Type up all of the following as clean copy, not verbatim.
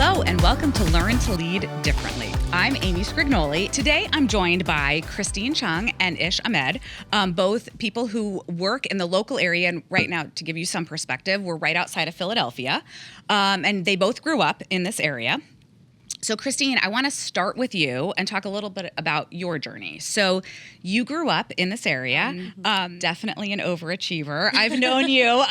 Hello, and welcome to Learn to Lead Differently. I'm Amy Sgrignoli. Today, I'm joined by Chung and Ahmad, both people who work in the local area. And right now, to give you some perspective, we're right outside of Philadelphia, and they both grew up in this area. So, Christine, I want to start with you and talk a little bit about your journey. So, you grew up in this area, definitely an overachiever. I've known you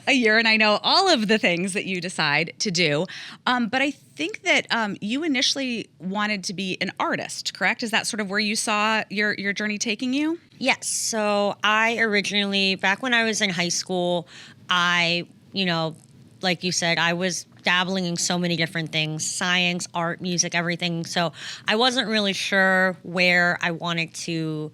a year, and I know all of the things that you decide to do. But I think that you initially wanted to be an artist, correct? Is that sort of where you saw your journey taking you? Yes. So, I originally, back when I was in high school, like you said, I was dabbling in so many different things, science, art, music, everything. So I wasn't really sure where I wanted to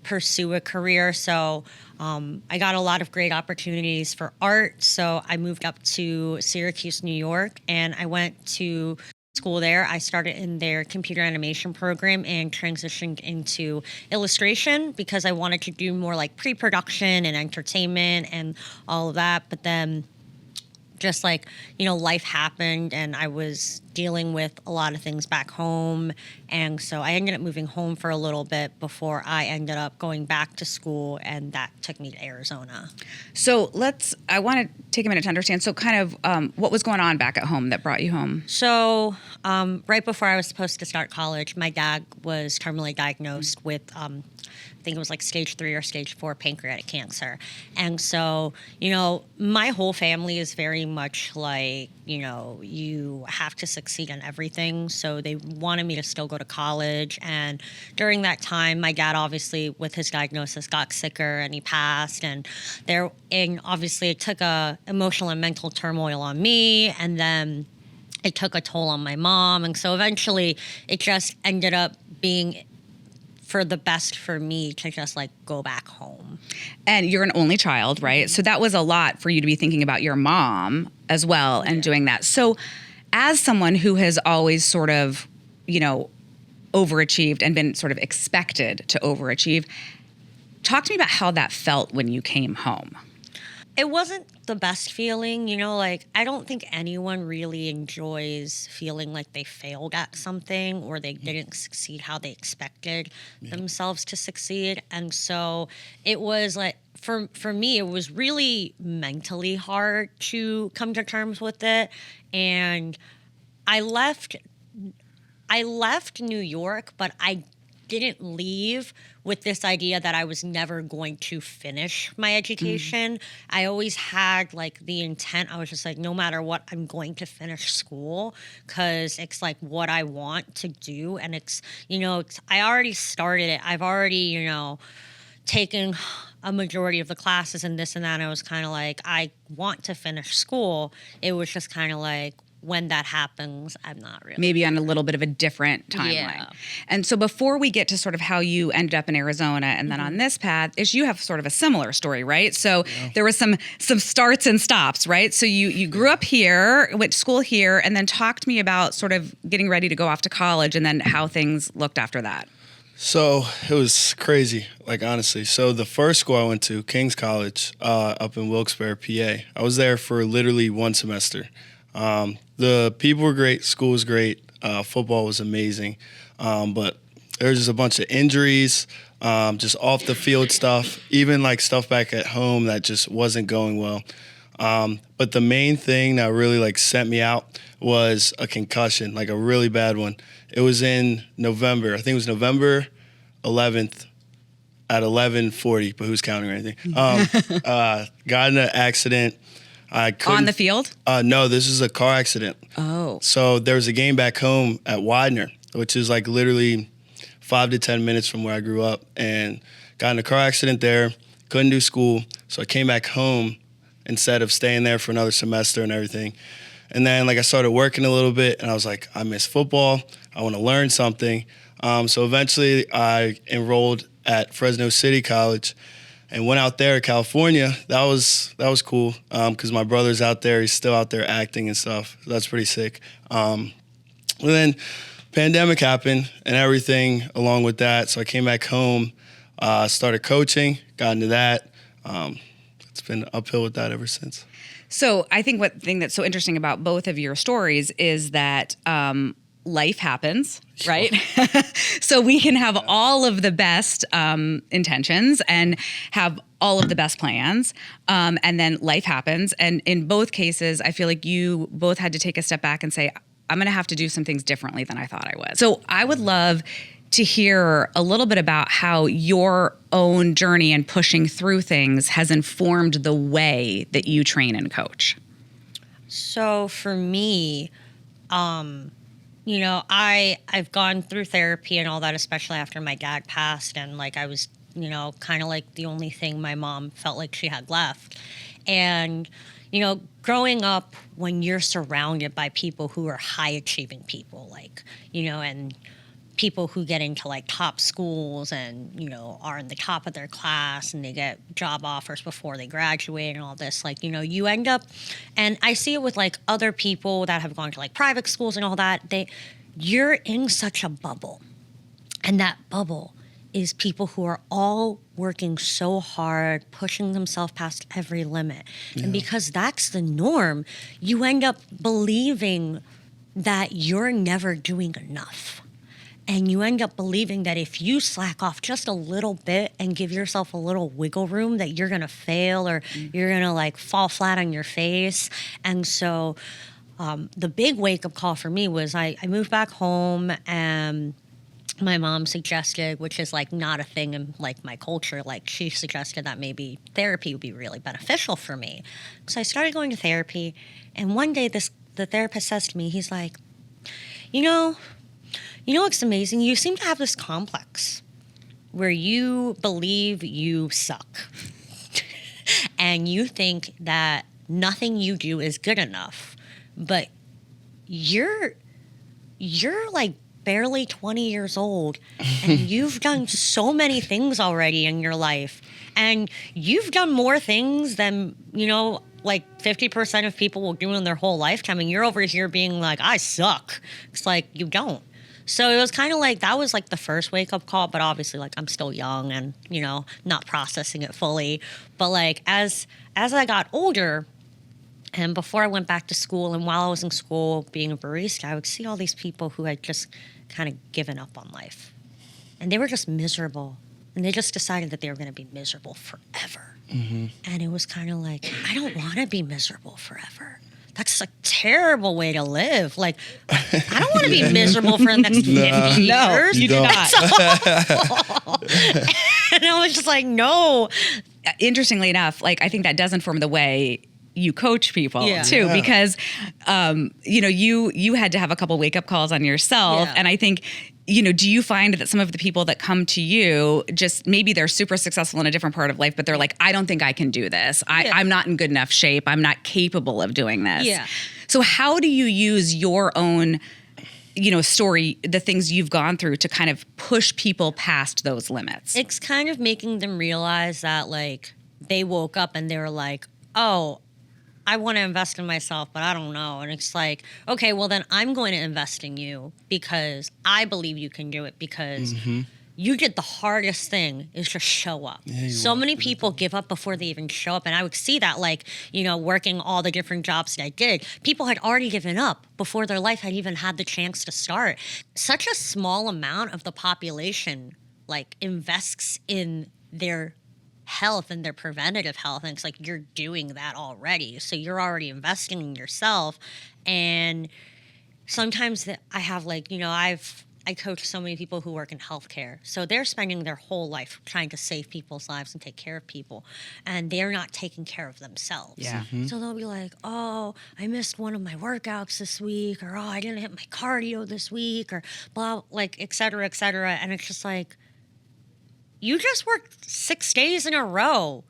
pursue a career. So I got a lot of great opportunities for art. So I moved up to Syracuse, New York, and I went to school there. I started in their computer animation program and transitioned into illustration because I wanted to do more like pre-production and entertainment and all of that. But then just life happened and I was dealing with a lot of things back home. And so I ended up moving home for a little bit before I ended up going back to school, and that took me to Arizona. So I want to take a minute to understand. So kind of what was going on back at home that brought you home? So right before I was supposed to start college, my dad was terminally diagnosed with I think it was like stage 3 or stage 4 pancreatic cancer. And so, my whole family is very much like, you have to succeed in everything. So they wanted me to still go to college. And during that time, my dad obviously with his diagnosis got sicker and he passed. And obviously it took a emotional and mental turmoil on me. And then it took a toll on my mom. And so eventually it just ended up being for the best for me to just go back home. And you're an only child, right? So that was a lot for you to be thinking about your mom as well and doing that. So as someone who has always sort of, overachieved and been sort of expected to overachieve, talk to me about how that felt when you came home. It wasn't the best feeling, I don't think anyone really enjoys feeling like they failed at something or they didn't succeed how they expected themselves to succeed. And so it was for me, it was really mentally hard to come to terms with it. And I left New York, but I didn't leave with this idea that I was never going to finish my education. I always had the intent. I was just no matter what, I'm going to finish school because it's what I want to do. And it's, I already started it. I've already, taken a majority of the classes and this and that. And I was kind of I want to finish school. It was just kind of when that happens, I'm not really. Maybe on a little bit of a different timeline. Yeah. And so before we get to sort of how you ended up in Arizona and then on this path, you have sort of a similar story, right? So there was some starts and stops, right? So you grew up here, went to school here, and then talk to me about sort of getting ready to go off to college and then how things looked after that. So it was crazy, honestly. So the first school I went to, King's College, up in Wilkes-Barre, PA, I was there for literally one semester. The people were great, school was great, football was amazing, but there was just a bunch of injuries, just off the field stuff, even stuff back at home that just wasn't going well. But the main thing that really sent me out was a concussion, a really bad one. It was in November. I think it was November 11th at 11:40, but who's counting or anything? Got in an accident. On the field? No, this is a car accident. Oh. So there was a game back home at Widener, which is literally 5 to 10 minutes from where I grew up, and got in a car accident there, couldn't do school. So I came back home instead of staying there for another semester and everything. And then I started working a little bit, and I was I miss football. I want to learn something. So eventually I enrolled at Fresno City College and went out there to California. That was cool because my brother's out there. He's still out there acting and stuff. So that's pretty sick. And then pandemic happened and everything along with that. So I came back home, started coaching, got into that. It's been uphill with that ever since. So I think what thing that's so interesting about both of your stories is that life happens, right? So we can have all of the best intentions and have all of the best plans, and then life happens. And in both cases, I feel like you both had to take a step back and say, I'm going to have to do some things differently than I thought I would. So I would love to hear a little bit about how your own journey and pushing through things has informed the way that you train and coach. So for me, you know, I've gone through therapy and all that, especially after my dad passed, and like I was, you know, kind of like the only thing my mom felt like she had left. And, you know, growing up when you're surrounded by people who are high achieving people, like, you know, and people who get into like top schools and, you know, are in the top of their class and they get job offers before they graduate and all this, like, you know, you end up, and I see it with like other people that have gone to like private schools and all that, you're in such a bubble. And that bubble is people who are all working so hard, pushing themselves past every limit. Yeah. And because that's the norm, you end up believing that you're never doing enough. And you end up believing that if you slack off just a little bit and give yourself a little wiggle room, that you're going to fail or you're going to like fall flat on your face. And so the big wake-up call for me was I moved back home, and my mom suggested, which is like not a thing in like my culture, like she suggested that maybe therapy would be really beneficial for me. So I started going to therapy, and one day the therapist says to me, he's like, you know what's amazing? You seem to have this complex where you believe you suck. And you think that nothing you do is good enough. But you're like barely 20 years old, and you've done so many things already in your life. And you've done more things than, you know, like 50% of people will do in their whole lifetime. And you're over here being like, I suck. It's like, you don't. So it was kind of like, that was like the first wake-up call, but obviously like I'm still young and, you know, not processing it fully. But like as I got older and before I went back to school and while I was in school being a barista, I would see all these people who had just kind of given up on life. And they were just miserable. And they just decided that they were going to be miserable forever. Mm-hmm. And it was kind of like, I don't want to be miserable forever. That's a terrible way to live. Like, I don't want to be miserable for the next 50 years. No, you do not. And I was just like, no. Interestingly enough, like, I think that does inform the way you coach people too, because, you know, you had to have a couple wake up calls on yourself. And I think, you know, do you find that some of the people that come to you, just maybe they're super successful in a different part of life, but they're like, I don't think I can do this. I'm not in good enough shape. I'm not capable of doing this. Yeah. So how do you use your own, you know, story, the things you've gone through to kind of push people past those limits? It's kind of making them realize that like they woke up and they were like, oh, I want to invest in myself, but I don't know. And it's like, okay, well then I'm going to invest in you because I believe you can do it, because you did the hardest thing, is just show up. Yeah, so many people give up before they even show up. And I would see that, like, you know, working all the different jobs that I did, people had already given up before their life had even had the chance to start. Such a small amount of the population like invests in their health and their preventative health, and it's like you're doing that already, so you're already investing in yourself. And sometimes that I have, like, you know, I coach so many people who work in healthcare, so they're spending their whole life trying to save people's lives and take care of people, and they're not taking care of themselves. So they'll be like, oh, I missed one of my workouts this week, or oh, I didn't hit my cardio this week, or blah, like, et cetera, and it's just like, you just worked 6 days in a row,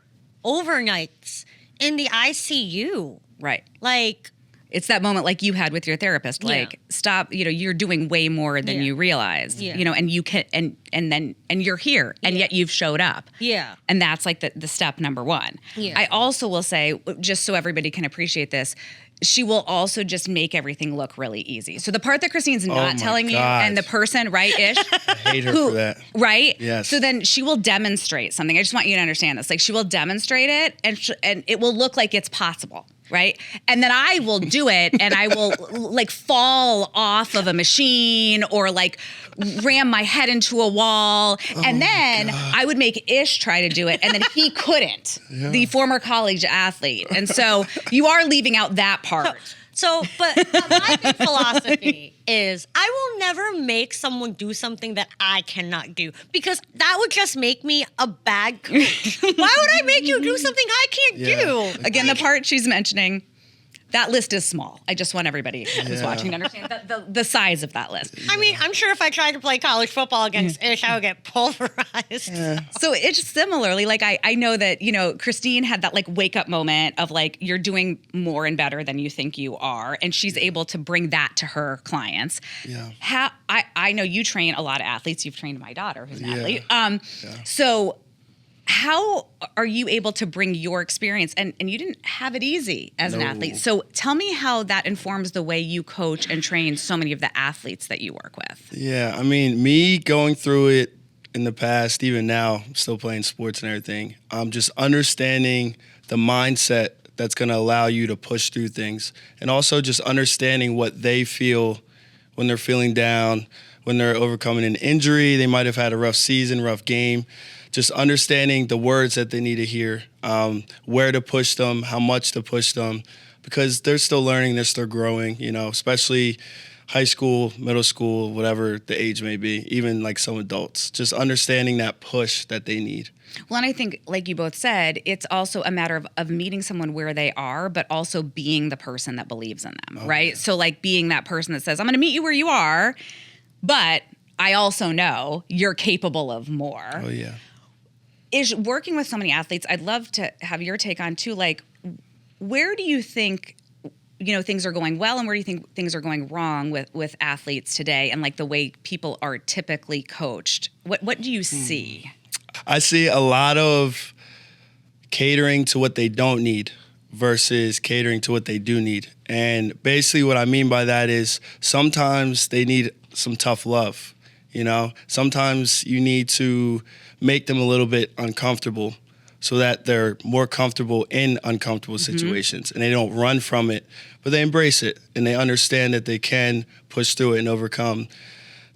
overnights, in the ICU. Right. Like, it's that moment like you had with your therapist, like, stop, you know, you're doing way more than you realized, you know, and you can, and you're here, and yet you've showed up. Yeah. And that's like the step number one. Yeah. I also will say, just so everybody can appreciate this, she will also just make everything look really easy. So the part that Christine's not telling you, and the person, right, Ish? I hate her for that. Right? Yes. So then she will demonstrate something. I just want you to understand this. Like, she will demonstrate it, and it will look like it's possible. right? And then I will do it and I will like fall off of a machine or like ram my head into a wall. And then I would make Ish try to do it and then he couldn't, the former college athlete. And so you are leaving out that part. But my big philosophy is I will never make someone do something that I cannot do because that would just make me a bad coach. Why would I make you do something I can't do? Again, the part she's mentioning, that list is small. I just want everybody who's watching to understand the size of that list. I mean, I'm sure if I tried to play college football against Ish, I would get pulverized. So it's similarly, like I know that, Christine had that like wake up moment of like, you're doing more and better than you think you are. And she's able to bring that to her clients. Yeah. I know you train a lot of athletes. You've trained my daughter who's an athlete. So how are you able to bring your experience? And you didn't have it easy as an athlete. So tell me how that informs the way you coach and train so many of the athletes that you work with. Yeah, I mean, me going through it in the past, even now, still playing sports and everything, just understanding the mindset that's going to allow you to push through things. And also just understanding what they feel when they're feeling down, when they're overcoming an injury. They might have had a rough season, rough game. Just understanding the words that they need to hear, where to push them, how much to push them, because they're still learning, they're still growing, especially high school, middle school, whatever the age may be, even like some adults, just understanding that push that they need. Well, and I think, like you both said, it's also a matter of meeting someone where they are, but also being the person that believes in them, right? Yeah. So like being that person that says, I'm going to meet you where you are, but I also know you're capable of more. Oh, yeah. Is working with so many athletes, I'd love to have your take on too, like, where do you think, things are going well and where do you think things are going wrong with athletes today and like the way people are typically coached? What do you see? I see a lot of catering to what they don't need versus catering to what they do need. And basically what I mean by that is sometimes they need some tough love. Sometimes you need to make them a little bit uncomfortable so that they're more comfortable in uncomfortable situations and they don't run from it, but they embrace it and they understand that they can push through it and overcome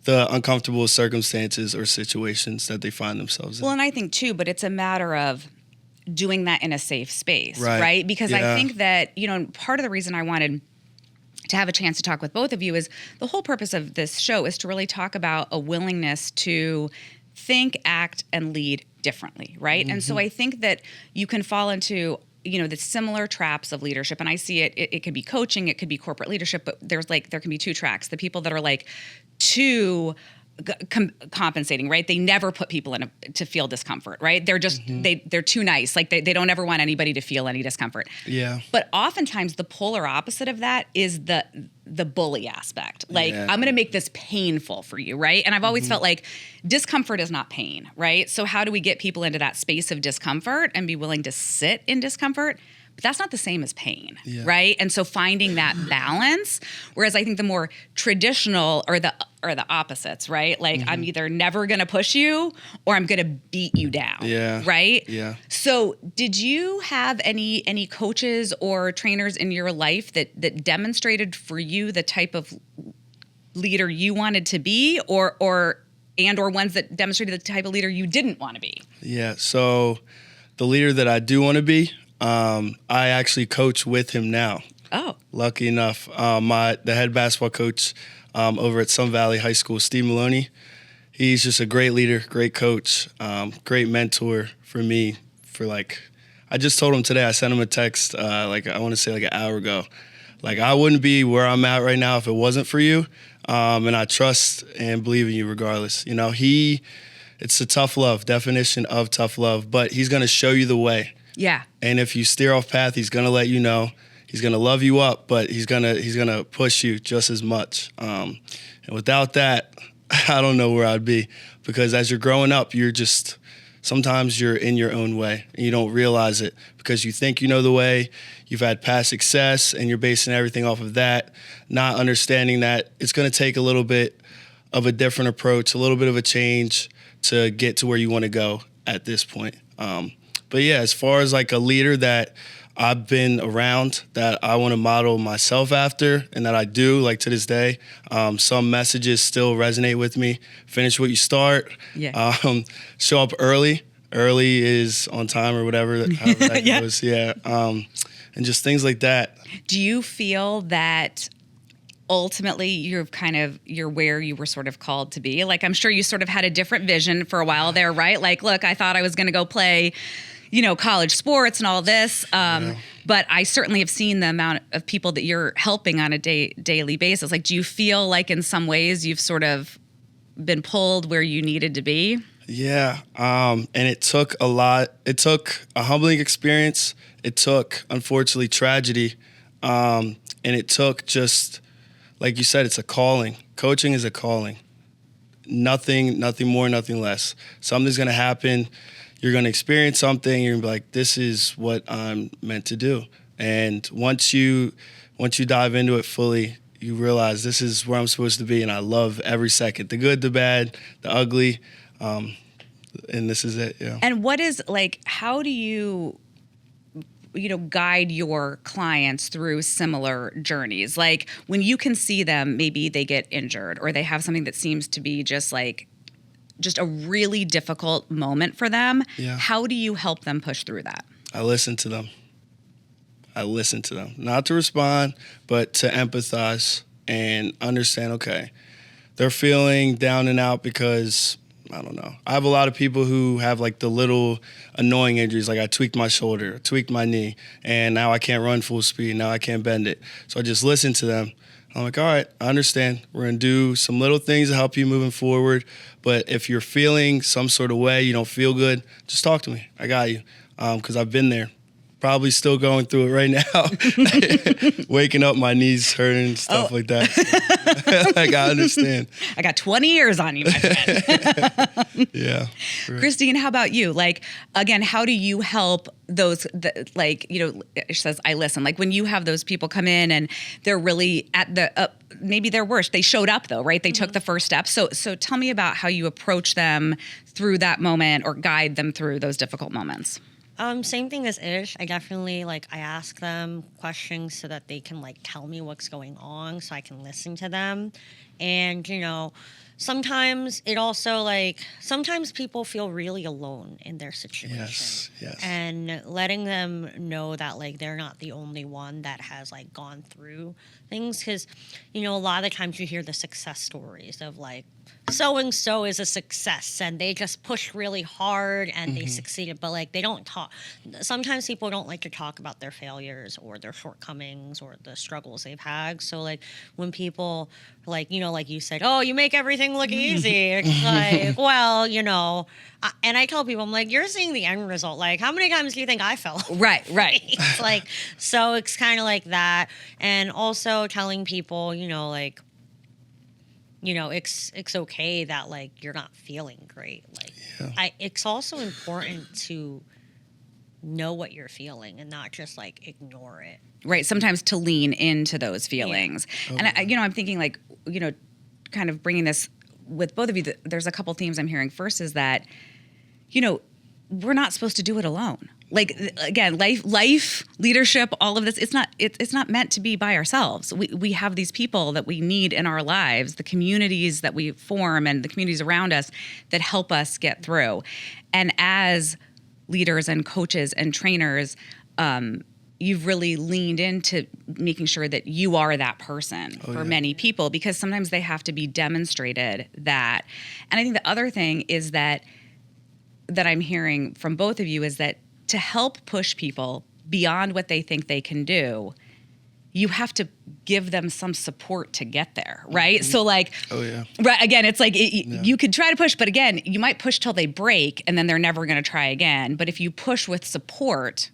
the uncomfortable circumstances or situations that they find themselves in. Well, and I think too, but it's a matter of doing that in a safe space, right? Because I think that, part of the reason I wanted to have a chance to talk with both of you is the whole purpose of this show is to really talk about a willingness to think, act, and lead differently, right? And so I think that you can fall into, the similar traps of leadership. And I see it could be coaching, it could be corporate leadership, but there can be two tracks. The people that are like too compensating, right? They never put people to feel discomfort, right? They're just, they're too nice. Like they don't ever want anybody to feel any discomfort. Yeah. But oftentimes the polar opposite of that is the bully aspect. Like, I'm going to make this painful for you, right? And I've always felt like discomfort is not pain, right? So how do we get people into that space of discomfort and be willing to sit in discomfort? But that's not the same as pain, right? And so finding that balance, whereas I think the more traditional or the opposites, right? Like I'm either never going to push you or I'm going to beat you down, right? Yeah. So did you have any coaches or trainers in your life that demonstrated for you the type of leader you wanted to be or ones that demonstrated the type of leader you didn't want to be? Yeah, so the leader that I do want to be, I actually coach with him now. Oh. Lucky enough. The head basketball coach over at Sun Valley High School, Steve Maloney, he's just a great leader, great coach, great mentor for me. I just told him today, I sent him a text, I want to say an hour ago. I wouldn't be where I'm at right now if it wasn't for you. And I trust and believe in you regardless. It's a tough love, definition of tough love, but he's going to show you the way. Yeah. And if you steer off path, he's going to let you know. He's going to love you up, but he's going to push you just as much. And without that, I don't know where I'd be, because as you're growing up, sometimes you're in your own way and you don't realize it because you think you know the way, you've had past success and you're basing everything off of that, not understanding that it's going to take a little bit of a different approach, a little bit of a change to get to where you want to go at this point. But yeah, as far as a leader that I've been around that I want to model myself after and that I do, like to this day. Some messages still resonate with me. Finish what you start. Yeah. Show up early. Early is on time or whatever, however that Yeah. goes. Yeah. And just things like that. Do you feel that ultimately you're where you were sort of called to be? Like, I'm sure you sort of had a different vision for a while there, right? Like, look, I thought I was going to go play, college sports and all this. But I certainly have seen the amount of people that you're helping on a daily basis. Like, do you feel like in some ways you've sort of been pulled where you needed to be? Yeah. And it took a lot. It took a humbling experience. It took, unfortunately, tragedy. And it took just, like you said, it's a calling. Coaching is a calling. Nothing more, nothing less. Something's going to happen. You're going to experience something. You're going to be like, this is what I'm meant to do. And once you dive into it fully, you realize this is where I'm supposed to be. And I love every second, the good, the bad, the ugly. And this is it. Yeah. And what is, like, how do you guide your clients through similar journeys? Like, when you can see them, maybe they get injured or they have something that seems to be just a really difficult moment for them. Yeah. How do you help them push through that? I listen to them. Not to respond, but to empathize and understand, okay, they're feeling down and out because, I don't know. I have a lot of people who have like the little annoying injuries, like I tweaked my shoulder, tweaked my knee, and now I can't run full speed. Now I can't bend it. So I just listen to them. I'm like, all right, I understand. We're going to do some little things to help you moving forward. But if you're feeling some sort of way, you don't feel good, just talk to me. I got you. Because I've been there. Probably still going through it right now. Waking up, my knees hurting, stuff like that. So, like, I understand. I got 20 years on you, my friend. Yeah. Right. Christine, how about you? Like, again, how do you help those, she says, I listen. Like, when you have those people come in and they're really at the, maybe their worst. They showed up though, right? They took the first step. So tell me about how you approach them through that moment or guide them through those difficult moments. Same thing as Ish. I definitely I ask them questions so that they can tell me what's going on so I can listen to them. And, sometimes it also sometimes people feel really alone in their situation. Yes. And letting them know that they're not the only one that has gone through things. Because, a lot of the times you hear the success stories of so-and-so is a success and they just pushed really hard and they succeeded, but they don't talk. Sometimes people don't like to talk about their failures or their shortcomings or the struggles they've had. So when people like you said, oh, you make everything look easy. It's well, and I tell people, I'm you're seeing the end result. How many times do you think I fell? Right. It's so it's kind of like that. And also telling people, it's okay that you're not feeling great. It's also important to know what you're feeling and not just ignore it. Right. Sometimes to lean into those feelings. Yeah. And I'm thinking kind of bringing this with both of you. There's a couple themes I'm hearing. First is that, we're not supposed to do it alone. Again, life, leadership, all of this, it's not meant to be by ourselves. We have these people that we need in our lives, the communities that we form and the communities around us that help us get through. And as leaders and coaches and trainers, you've really leaned into making sure that you are that person for many people, because sometimes they have to be demonstrated that. And I think the other thing is that I'm hearing from both of you is that to help push people beyond what they think they can do, you have to give them some support to get there, right? So right, again, it's you could try to push, but again, you might push till they break and then they're never going to try again. But if you push with support,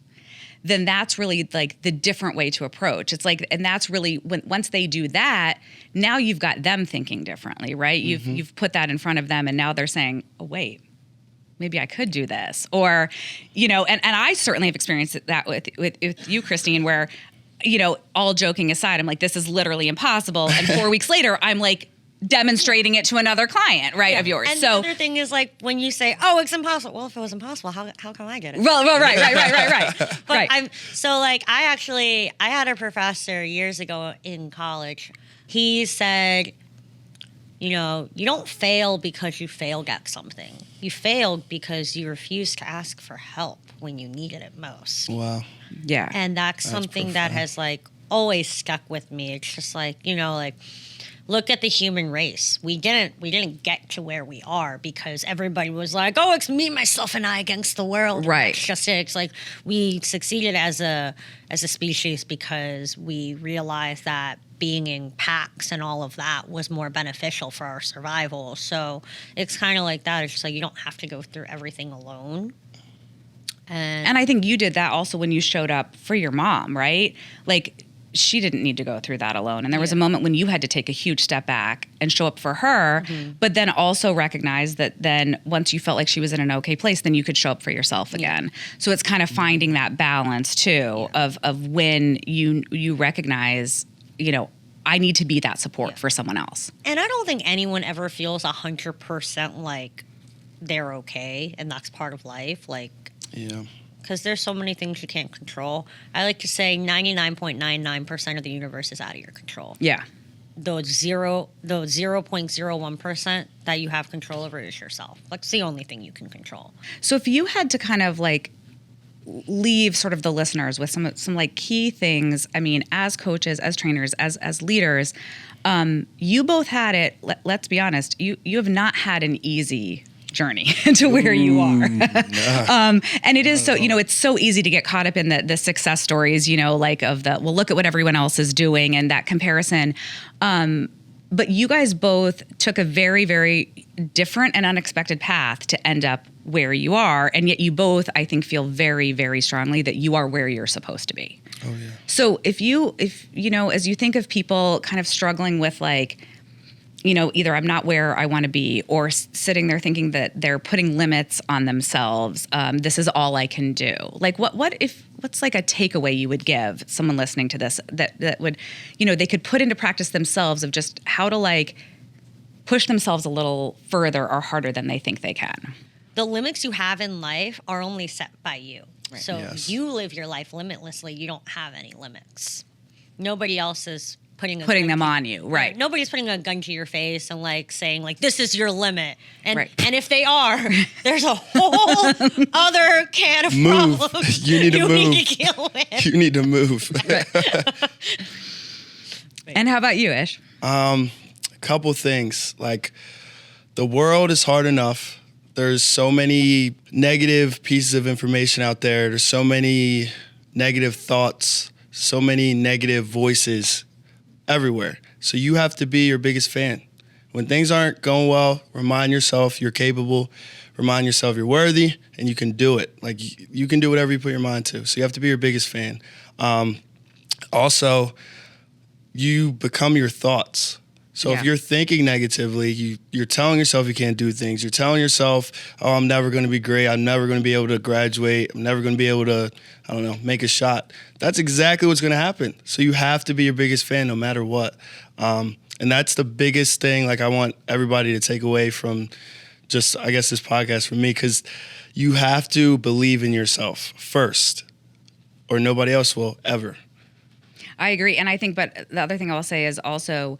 then that's really the different way to approach. It's and that's really once they do that, now you've got them thinking differently, right? You've put that in front of them and now they're saying, oh, wait, maybe I could do this. Or, and I certainly have experienced that with you, Christine, where, all joking aside, I'm this is literally impossible. And 4 weeks later, I'm demonstrating it to another client, right, of yours. And so the other thing is like when you say, "Oh, it's impossible." Well, if it was impossible, how come I get it? well, right. But right. I had a professor years ago in college. He said, you don't fail because you failed at something. You failed because you refused to ask for help when you needed it most. Wow. Yeah. And that's something that has like always stuck with me. It's just like, look at the human race. We didn't get to where we are because everybody was like, "Oh, it's me, myself, and I against the world." Right. It's just it. It's like we succeeded as a species because we realized that being in packs and all of that was more beneficial for our survival. So it's kind of like that. It's just like you don't have to go through everything alone. And I think you did that also when you showed up for your mom, right? Like, she didn't need to go through that alone. And there was a moment when you had to take a huge step back and show up for her, but then also recognize that then once you felt like she was in an okay place, then you could show up for yourself again. So it's kind of finding that balance too of when you recognize, I need to be that support for someone else. And I don't think anyone ever feels 100% like they're okay and that's part of life. Like, Yeah. because there's so many things you can't control. I like to say 99.99% of the universe is out of your control. Yeah. Those 0.01% that you have control over is yourself. That's the only thing you can control. So if you had to kind of like leave sort of the listeners with some like key things, I mean, as coaches, as trainers, as leaders, you both had it, let's be honest, you have not had an easy journey to where you are. And it is so, it's so easy to get caught up in the success stories, like of well, look at what everyone else is doing and that comparison. But you guys both took a very, very different and unexpected path to end up where you are. And yet you both, I think, feel very, very strongly that you are where you're supposed to be. Oh, yeah. So if as you think of people kind of struggling with like, either I'm not where I want to be or sitting there thinking that they're putting limits on themselves. This is all I can do. Like what's like a takeaway you would give someone listening to this that would, they could put into practice themselves of just how to like push themselves a little further or harder than they think they can. The limits you have in life are only set by you. Right. So Yes. you live your life limitlessly. You don't have any limits. Nobody else is putting them on you, right? Nobody's putting a gun to your face and like saying like this is your limit. And right. and if they are, there's a whole other can of problems. You need to move. Need to deal with. You need to move. And how about you, Ish? A couple things. Like, the world is hard enough. There's so many negative pieces of information out there. There's so many negative thoughts, so many negative voices everywhere. So you have to be your biggest fan. When things aren't going well, remind yourself you're capable. Remind yourself you're worthy and you can do it. Like, you can do whatever you put your mind to. So you have to be your biggest fan. Also, you become your thoughts. So if you're thinking negatively, you're telling yourself you can't do things. You're telling yourself, oh, I'm never going to be great. I'm never going to be able to graduate. I'm never going to be able to, make a shot. That's exactly what's going to happen. So you have to be your biggest fan no matter what. And that's the biggest thing, like, I want everybody to take away from just, I guess, this podcast from me, because you have to believe in yourself first or nobody else will ever. I agree. And I think, but the other thing I'll say is also,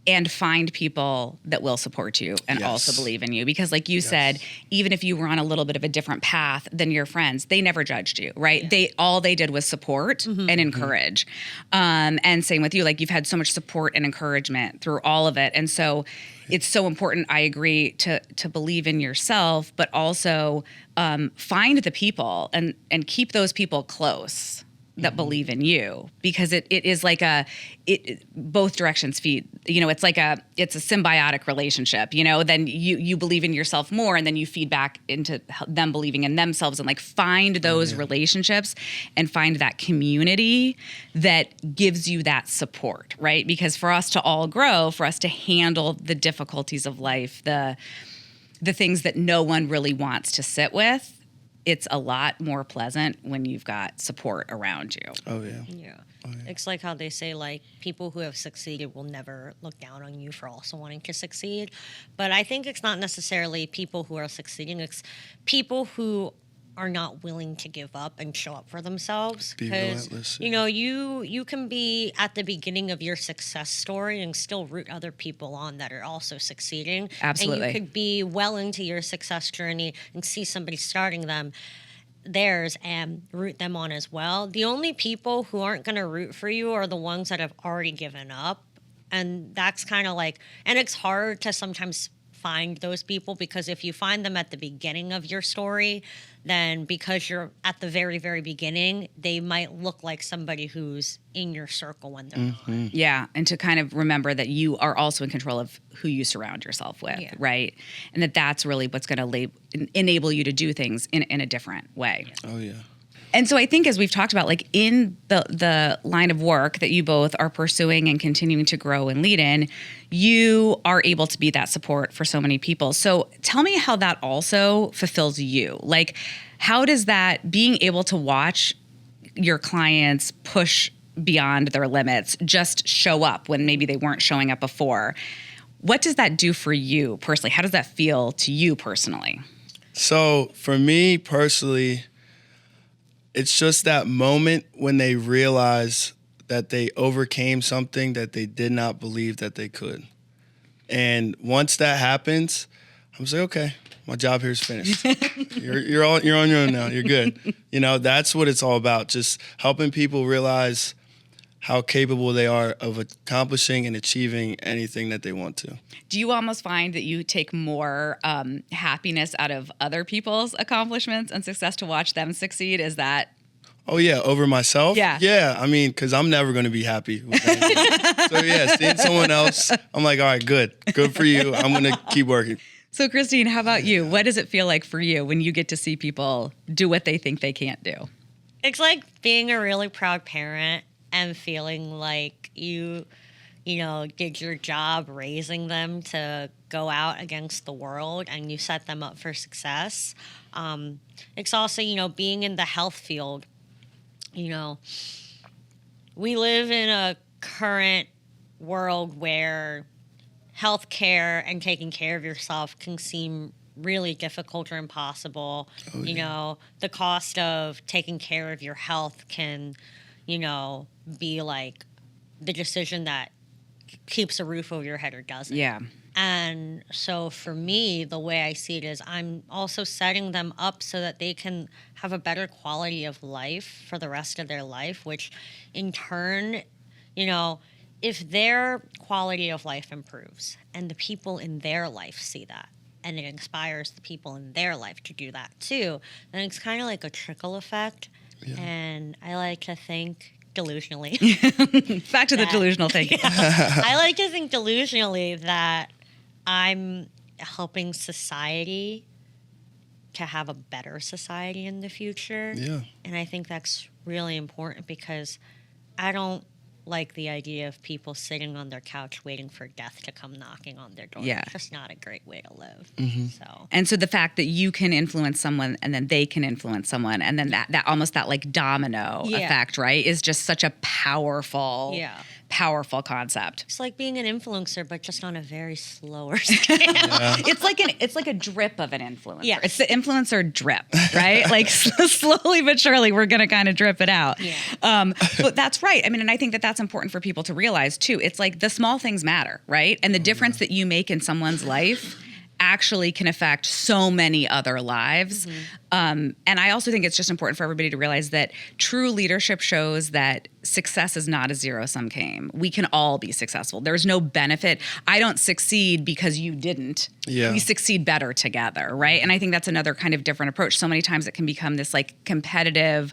and find people that will support you and also believe in you. Because like you said, even if you were on a little bit of a different path than your friends, they never judged you, right? Yeah. All they did was support and encourage. And same with you, like, you've had so much support and encouragement through all of it. And so it's so important, I agree, to believe in yourself, but also find the people and keep those people close that believe in you, because it is like both directions feed, it's a symbiotic relationship, then you believe in yourself more and then you feed back into them believing in themselves, and like find those relationships and find that community that gives you that support, right? Because for us to all grow, for us to handle the difficulties of life, the things that no one really wants to sit with, it's a lot more pleasant when you've got support around you. Oh, yeah. Yeah. It's like how they say, like, people who have succeeded will never look down on you for also wanting to succeed. But I think it's not necessarily people who are succeeding. It's people who are not willing to give up and show up for themselves. Be relentless. You know, you can be at the beginning of your success story and still root other people on that are also succeeding. Absolutely. And you could be well into your success journey and see somebody starting theirs and root them on as well. The only people who aren't going to root for you are the ones that have already given up. And that's kind of like, and it's hard to sometimes find those people, because if you find them at the beginning of your story, then because you're at the very, very beginning, they might look like somebody who's in your circle when they're not. Yeah, and to kind of remember that you are also in control of who you surround yourself with, right? And that's really what's going to enable you to do things in a different way. Oh, yeah. And so I think, as we've talked about, like in the line of work that you both are pursuing and continuing to grow and lead in, you are able to be that support for so many people. So tell me how that also fulfills you. Like, how does that, being able to watch your clients push beyond their limits, just show up when maybe they weren't showing up before, what does that do for you personally? How does that feel to you personally? So for me personally, it's just that moment when they realize that they overcame something that they did not believe that they could. And once that happens, I'm just like, okay, my job here is finished. You're on your own now. You're good. You know, that's what it's all about. Just helping people realize how capable they are of accomplishing and achieving anything that they want to. Do you almost find that you take more happiness out of other people's accomplishments and success to watch them succeed? Is that? Oh, yeah, over myself? Yeah. Yeah, I mean, because I'm never going to be happy with anything. So, yeah, seeing someone else, I'm like, all right, good. Good for you. I'm going to keep working. So, Christine, how about you? What does it feel like for you when you get to see people do what they think they can't do? It's like being a really proud parent and feeling like you did your job raising them to go out against the world and you set them up for success. It's also, being in the health field. We live in a current world where healthcare and taking care of yourself can seem really difficult or impossible. Oh, yeah. The cost of taking care of your health can be like the decision that keeps a roof over your head or doesn't. Yeah. And so for me, the way I see it is I'm also setting them up so that they can have a better quality of life for the rest of their life, which in turn, if their quality of life improves and the people in their life see that, and it inspires the people in their life to do that too, then it's kind of like a trickle effect. Yeah. And I like to think delusionally. Back to the delusional thinking. I like to think delusionally that I'm helping society to have a better society in the future. Yeah. And I think that's really important because I don't like the idea of people sitting on their couch waiting for death to come knocking on their door. Yeah. It's just not a great way to live. Mm-hmm. And so the fact that you can influence someone and then they can influence someone and then that almost that like domino effect, right, is just such a powerful concept. It's like being an influencer, but just on a very slower scale. Yeah. It's like a drip of an influencer. Yeah. It's the influencer drip, right? Like slowly but surely we're going to kind of drip it out. Yeah. But that's right. I mean, and I think that that's important for people to realize too. It's like the small things matter, right? And the difference that you make in someone's life actually can affect so many other lives. And I also think it's just important for everybody to realize that true leadership shows that success is not a zero-sum game. We can all be successful. There's no benefit. I don't succeed because you didn't. Yeah. We succeed better together, right? And I think that's another kind of different approach. So many times it can become this like competitive,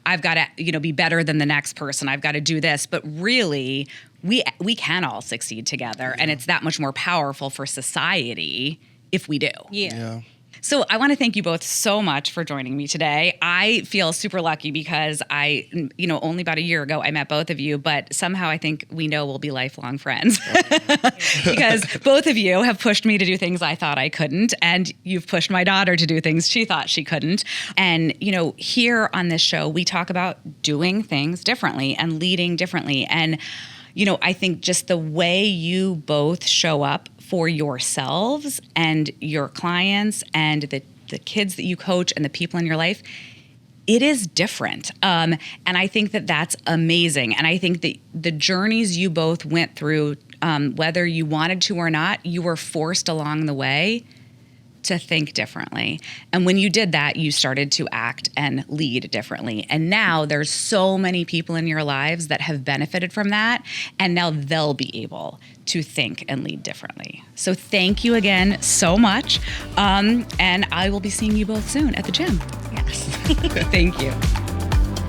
I've got to, be better than the next person. I've got to do this. But really, we can all succeed together. And it's that much more powerful for society if we do. Yeah. So I want to thank you both so much for joining me today. I feel super lucky because only about a year ago, I met both of you, but somehow I think we know we'll be lifelong friends because both of you have pushed me to do things I thought I couldn't. And you've pushed my daughter to do things she thought she couldn't. And, here on this show, we talk about doing things differently and leading differently. And, I think just the way you both show up for yourselves and your clients and the kids that you coach and the people in your life, it is different. And I think that that's amazing. And I think that the journeys you both went through, whether you wanted to or not, you were forced along the way to think differently. And when you did that, you started to act and lead differently. And now there's so many people in your lives that have benefited from that. And now they'll be able to think and lead differently. So thank you again so much. And I will be seeing you both soon at the gym. Yes. Thank you.